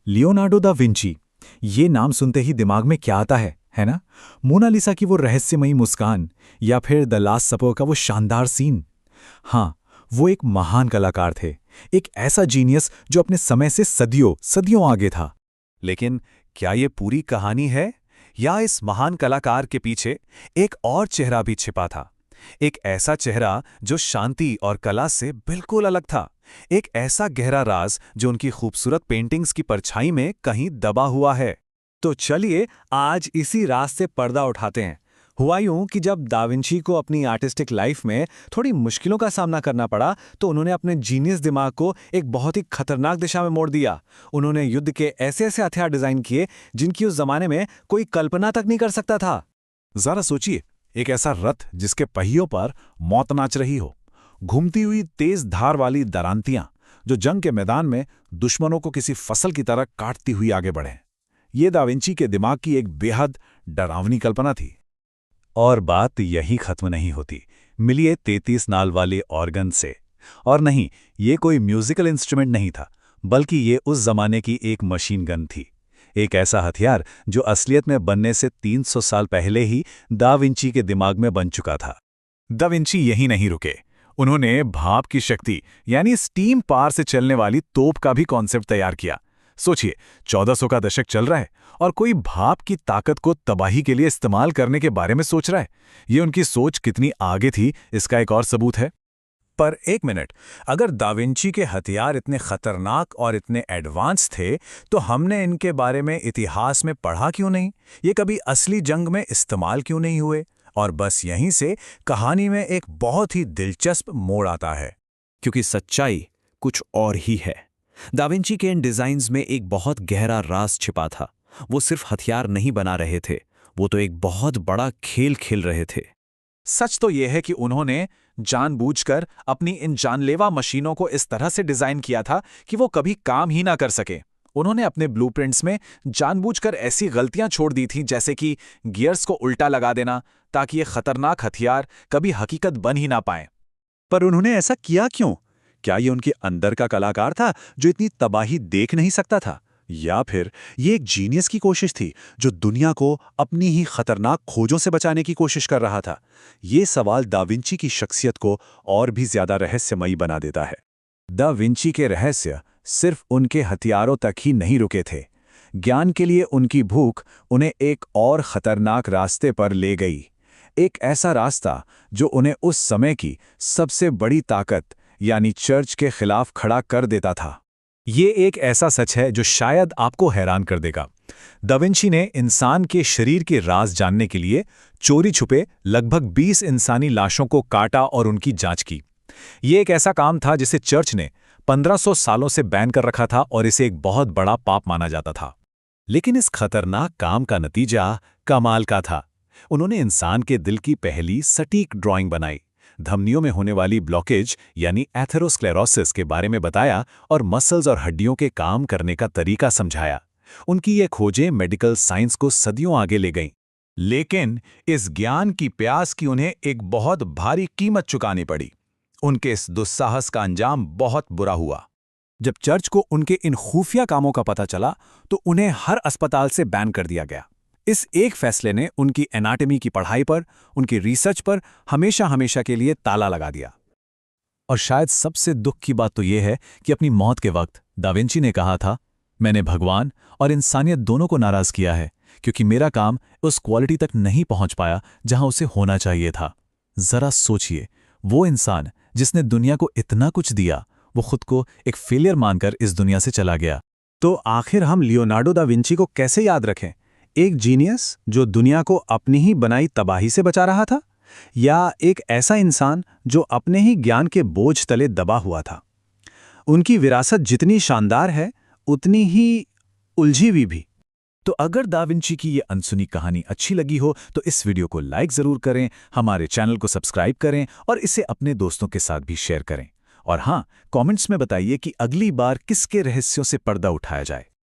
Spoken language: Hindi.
Leonardo da Vinci. ये नाम सुनते ही दिमाग में क्या आता है ना? मोनालिसा की वो रहस्यमयी मुस्कान या फिर द लास्ट सपर का वो शानदार सीन। हाँ, वो एक महान कलाकार थे, एक ऐसा जीनियस जो अपने समय से सदियों सदियों आगे था। लेकिन क्या ये पूरी कहानी है, या इस महान कलाकार के पीछे एक और चेहरा भी छिपा था? एक ऐसा चेहरा जो शांति और कला से बिल्कुल अलग था। एक ऐसा गहरा राज जो उनकी खूबसूरत पेंटिंग्स की परछाई में कहीं दबा हुआ है। तो चलिए आज इसी राज से पर्दा उठाते हैं। हुआ यूं कि जब दा विंची को अपनी आर्टिस्टिक लाइफ में थोड़ी मुश्किलों का सामना करना पड़ा, तो उन्होंने अपने जीनियस दिमाग को एक बहुत ही खतरनाक दिशा में मोड़ दिया। उन्होंने युद्ध के ऐसे ऐसे हथियार डिजाइन किए जिनकी उस जमाने में कोई कल्पना तक नहीं कर सकता था। जरा सोचिए, एक ऐसा रथ जिसके पहियों पर मौत नाच रही हो, घूमती हुई तेज धार वाली दरांतियां जो जंग के मैदान में दुश्मनों को किसी फसल की तरह काटती हुई आगे बढ़े। ये दा विंची के दिमाग की एक बेहद डरावनी कल्पना थी। और बात यहीं खत्म नहीं होती। मिलिए 33 नाल वाले ऑर्गन से। और नहीं, ये कोई म्यूजिकल इंस्ट्रूमेंट नहीं था, बल्कि ये उस जमाने की एक मशीन गन थी। एक ऐसा हथियार जो असलियत में बनने से 300 साल पहले ही दा विंची के दिमाग में बन चुका था। दा विंची यहीं नहीं रुके। उन्होंने भाप की शक्ति यानी स्टीम पावर से चलने वाली तोप का भी कॉन्सेप्ट तैयार किया। सोचिए, 1400 का दशक चल रहा है और कोई भाप की ताकत को तबाही के लिए इस्तेमाल करने के बारे में सोच रहा है। ये उनकी सोच कितनी आगे थी, इसका एक और सबूत है। पर एक मिनट, अगर दा विंची के हथियार इतने खतरनाक और इतने एडवांस थे, तो हमने इनके बारे में इतिहास में पढ़ा क्यों नहीं? ये कभी असली जंग में इस्तेमाल क्यों नहीं हुए? और बस यहीं से कहानी में एक बहुत ही दिलचस्प मोड़ आता है। क्योंकि सच्चाई कुछ और ही है। दा विंची के इन डिजाइन्स में एक बहुत गहरा राज छिपा था। वो सिर्फ हथियार नहीं बना रहे थे, वो तो एक बहुत बड़ा खेल खेल रहे थे। सच तो यह है कि उन्होंने जानबूझकर अपनी इन जानलेवा मशीनों को इस तरह से डिजाइन किया था कि वो कभी काम ही ना कर सके। उन्होंने अपने ब्लूप्रिंट्स में जानबूझकर ऐसी गलतियां छोड़ दी थीं, जैसे कि गियर्स को उल्टा लगा देना, ताकि ये खतरनाक हथियार कभी हकीकत बन ही ना पाए। पर उन्होंने ऐसा किया क्यों? क्या ये उनके अंदर का कलाकार था जो इतनी तबाही देख नहीं सकता था, या फिर ये एक जीनियस की कोशिश थी जो दुनिया को अपनी ही खतरनाक खोजों से बचाने की कोशिश कर रहा था? ये सवाल दा विंची की शख्सियत को और भी ज्यादा रहस्यमयी बना देता है। दा विंची के रहस्य सिर्फ उनके हथियारों तक ही नहीं रुके थे। ज्ञान के लिए उनकी भूख उन्हें एक और खतरनाक रास्ते पर ले गई। एक ऐसा रास्ता जो उन्हें उस समय की सबसे बड़ी ताकत यानी चर्च के खिलाफ खड़ा कर देता था। ये एक ऐसा सच है जो शायद आपको हैरान कर देगा। दा विंची ने इंसान के शरीर के राज जानने के लिए चोरी छुपे लगभग 20 इंसानी लाशों को काटा और उनकी जांच की। ये एक ऐसा काम था जिसे चर्च ने 1500 सालों से बैन कर रखा था और इसे एक बहुत बड़ा पाप माना जाता था। लेकिन इस खतरनाक काम का नतीजा कमाल का था। उन्होंने इंसान के दिल की पहली सटीक ड्राइंग बनाई, धमनियों में होने वाली ब्लॉकेज यानी एथेरोस्क्लेरोसिस के बारे में बताया और मसल्स और हड्डियों के काम करने का तरीका समझाया। उनकी ये खोजें मेडिकल साइंस को सदियों आगे ले गईं। लेकिन इस ज्ञान की प्यास की उन्हें एक बहुत भारी कीमत चुकानी पड़ी। उनके इस दुस्साहस का अंजाम बहुत बुरा हुआ। जब चर्च को उनके इन खुफिया कामों का पता चला, तो उन्हें हर अस्पताल से बैन कर दिया गया। इस एक फैसले ने उनकी एनाटॉमी की पढ़ाई पर, उनकी रिसर्च पर हमेशा हमेशा के लिए ताला लगा दिया। और शायद सबसे दुख की बात तो यह है कि अपनी मौत के वक्त दा विंची ने कहा था, मैंने भगवान और इंसानियत दोनों को नाराज किया है, क्योंकि मेरा काम उस क्वालिटी तक नहीं पहुंच पाया जहां उसे होना चाहिए था। जरा सोचिए, वो इंसान जिसने दुनिया को इतना कुछ दिया, वो खुद को एक फेलियर मानकर इस दुनिया से चला गया। तो आखिर हम लियोनार्डो दा विंची को कैसे याद रखें? एक जीनियस जो दुनिया को अपनी ही बनाई तबाही से बचा रहा था, या एक ऐसा इंसान जो अपने ही ज्ञान के बोझ तले दबा हुआ था? उनकी विरासत जितनी शानदार है, उतनी ही उलझी हुई भी। तो अगर दा विंची की ये अनसुनी कहानी अच्छी लगी हो तो इस वीडियो को लाइक जरूर करें, हमारे चैनल को सब्सक्राइब करें और इसे अपने दोस्तों के साथ भी शेयर करें। और हाँ, कमेंट्स में बताइए कि अगली बार किसके रहस्यों से पर्दा उठाया जाए।